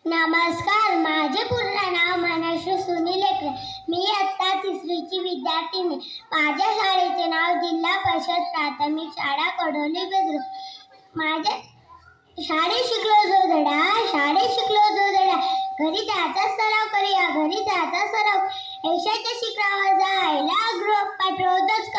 नमस्कार, माझे पूर्ण नाव मनश्री सुनील लेकरे. मी इयत्ता 3ची विद्यार्थिनी. माझ्या शाळेचे नाव जिल्हा परिषद प्राथमिक शाळा कडोली बुद्रुक. माझ्या शाळेत शिकलो जो धडा, घरी त्याचा सराव करूया, घरी त्याचा सराव. यशाच्या शिखरावर जायला गृहपाठ रोजच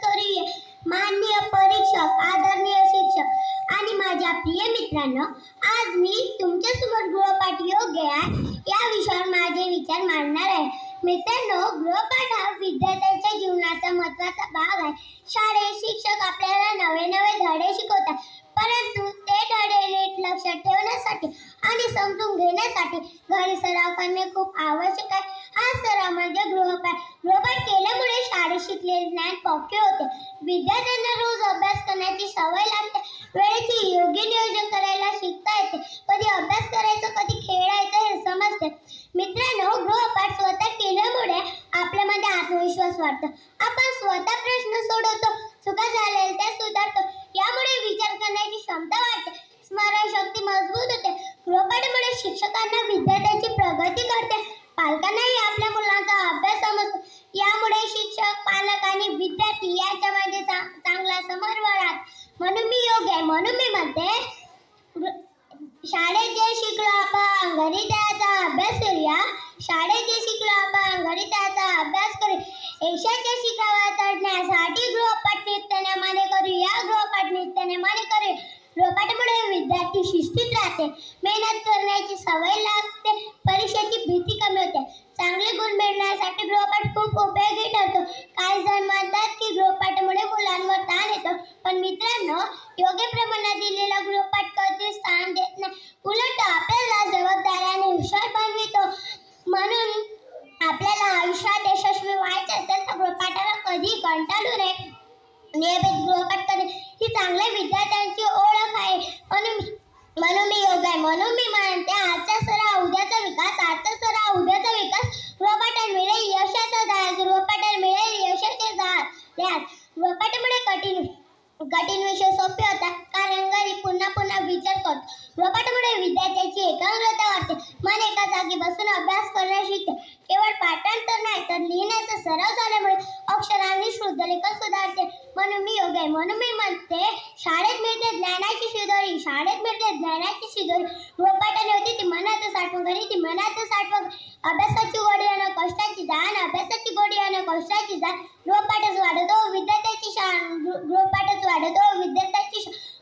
करूया. माननीय परीक्षक, आदरणीय शिक्षक आणि माझ्या प्रिय मित्रांनो, आज मी तुमच्या समोर गृहपाठ योग्य आहे या विषयावर माझे विचार मांडणार आहे. मित्रांनो, गृहपाठ हा विद्यार्थ्यांच्या जीवनाचा महत्त्वाचा भाग आहे. शाळेत शिक्षक आपल्याला नवे धडे शिकवतात, परंतु ते धडे नीट लक्षात ठेवण्यासाठी आणि समजून घेण्यासाठी घरी सराव करणे खूप आवश्यक आहे. हा सराव म्हणजे गृहपाठ. गृहपाठ केल्यामुळे शाळेत शिकलेले ज्ञान पक्के होते. विद्यार्थ्यांना रोज अभ्यास करण्याची सवय लागते. वेळेचे योग्य नियोजन करायला शिकता येते. कधी अभ्यास करायचा, कधी खेळायचं हे समजते. मित्रांनो, गृहपाठ स्वतः केल्यामुळे आपल्यामध्ये आत्मविश्वास वाढतो. आपण स्वतः प्रश्न सोडवतो, चुका झालेल्या त्या सुधारतो. यामुळे विचार करण्याची क्षमता वाढते, स्मरणशक्ती मजबूत होते. गृहपाठामुळे शिक्षकांना विद्यार्थ्यांची प्रगती घडते, पालकांनाही आपल्या मुलांचा अभ्यास समजतो. यामुळे शिक्षक, पालक आणि विद्यार्थी यांच्यामध्ये चांगला समन्वय राहतो. म्हणून मी योग्य आहे. म्हणून मी म्हणते, शाळेत जे शिकलो आपण घरी त्याचा अभ्यास करूया. यशाच्या शिखरावर चढण्यासाठी गृहपाठ नित्यनेमाने करूया. गृहपाठामुळे विद्यार्थी शिस्तीत राहते, मेहनत करण्याची सवय लागते, परीक्षेची भीती कमी होते. चांगले गुण मिळवण्यासाठी गृहपाठ खूप उपयोगी ठरतो. काही जण म्हणतात की गृहपाठामुळे मुलांवर ताण येतो, पण मित्रांनो, योग्य प्रमाणात दिलेला गृहपाठ कधीच ताण देत नाही, उलट आपल्याला जबाबदाऱ्याने हुशार बनवितो. म्हणून आपल्याला आयुष्यात यशस्वी व्हायचे असेल तर गृहपाठाला कधी कंटाळू नये. नियमित गृहपाठ करणे ही चांगल्या विद्यार्थ्यांची ओळख आहे. म्हणून मी योग्य आहे. म्हणून मी म्हणते, आजचा सराव उद्याचा विकास. गृहपाठात मिळेल यशाचा ध्यास. गृहपाठामुळे कठीण विषय सोपे होतात, कारण घरी पुन्हा विचार करतो. गृहपाठामुळे विद्यार्थ्याची एकाग्रता वाढते, मन एका जागी बसून अभ्यास करणे शिकते. केवळ पाठांतर नाही तर लिहिण्याचा सराव झाल्यामुळे अक्षर आणि शुद्धलेखन सुधारते. म्हणून मी योग्य आहे. म्हणून मी म्हणते, शाळेत मिळते ज्ञानाची शिदोरी. गृहपाठाने होती ती मनात साठवण, घरी ती मनात साठवण. अभ्यासाची गोडी आणि कष्टाची जाण. गृहपाठच वाढवतो विद्यार्थ्याची शान.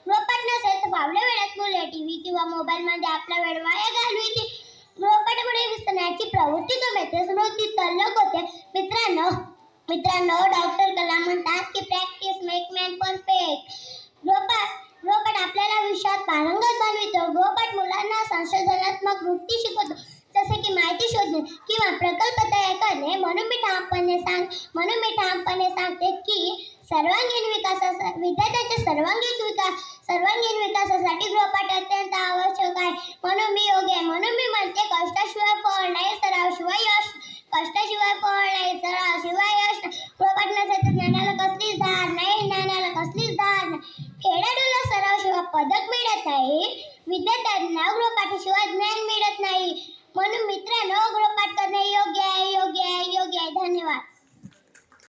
गृहपाठ नसेल तर फावल्या वेळात मुले टीव्ही किंवा मोबाईलमध्ये आपला वेळ वाया घालवते. गृहपाठामुळे विसरण्याची प्रवृत्ती कमी होते, स्मृती तल्लख होते. मित्रांनो, डॉक्टर कलाम म्हणतात की प्रॅक्टिस मेक मॅन परफेक्ट. गृहपाठ आपल्याला विषयात पारंगत बनवितो. गृहपाठ मुलांना संशोधनात्मक वृत्ती शिकवतो, जसे की माहिती शोधणे किंवा प्रकल्प तयार करणे. म्हणून मी ठामपणे सांगते की विद्यार्थ्यांच्या सर्वांगीण विकासासाठी गृहपाठ अत्यंत आवश्यक आहे. म्हणून मी योग्य आहे. म्हणून मी म्हणते, कष्टाशिवाय फळ नाही, सरावाशिवाय यश. गृहपाठ नसेल तर ज्ञानाला कसलीच धार नाही. खेळाडूला सरावाशिवाय पदक मिळत नाही, विद्यार्थ्यांना गृहपाठाशिवाय ज्ञान मिळत नाही. म्हणून मित्रांनो, गृहपाठ करणे योग्य आहे.